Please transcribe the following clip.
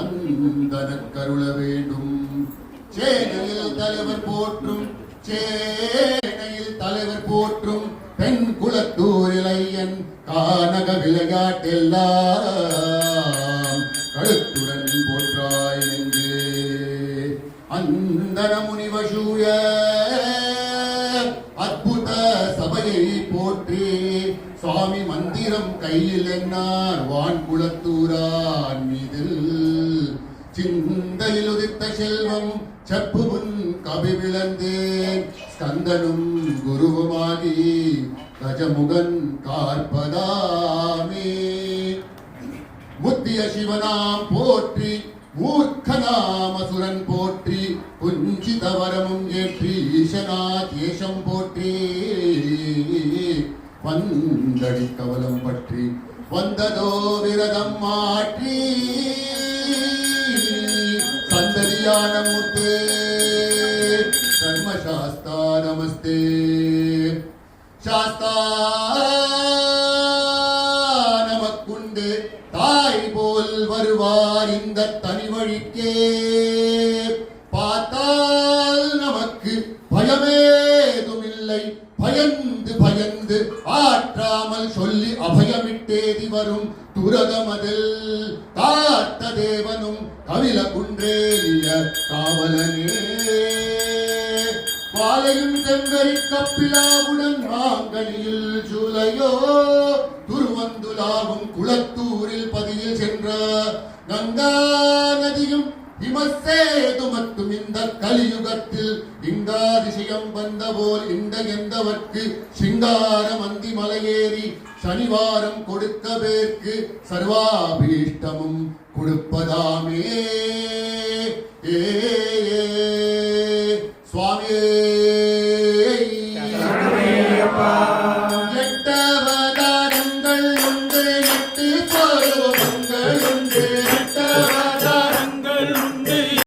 வந்தன கருள வேண்டும். சேனையில் தலைவர் போற்றும் சேனையில் தலைவர் போற்றும் பெண் குலத்தூர் இளையன் கானக விளையாட்டெல்லாம் கழுத்துடன் போற்றாய் என்று அந்தன முனிவசூய அற்புத சபையை போற்றி சுவாமி மந்திரம் கையில் என்னார் வான் குலத்தூரான் மீதில் சிந்தையில் உதித்த செல்வம் செப்புமுன் கவி விளந்தேன் ஸ்கந்தனும் குருவுமாகி கஜமுகன் கார்பதாமே. முத்திய சிவனாம் போற்றி மூர்க்கனாம் அசுரன் போற்றி குஞ்சிதவரமும் ஏற்றி ஈசனாத் ஏஷம் போற்றி வந்தடி கவலம் பற்றி வந்ததோ விரதம் மாற்றி சந்ததியான மூர்த்தே தர்மசாஸ்தா நமஸ்தே. சாஸ்தா நமக்குண்டு தாய் போல் வருவார் இந்த தனி வழிக்கே பார்த்தால் நமக்கு பயமேதுமில்லை பயந்து பயந்து ஆற்றாமல் சொல்லி அபயமிட்டேதி வரும் துரதமதில் காத்த தேவனும் கவில குன்றேறிய காவலனே. பாலையும் செங்கரி கப்பிலாவுடன் மாங்கனியில் சூலையோ துருவந்துலாவும் குளத்தூரில் பதியில் சென்ற கங்கா நதியும் இமசேது மட்டும் இந்த கலியுகத்தில் இங்காதிசயம் வந்த போல் இந்த எந்தவர்க்கு சிங்கார மந்தி மலையேறி சனிவாரம் கொடுக்க பேர்க்கு சர்வாபீஷ்டமும் கொடுப்பதாமே.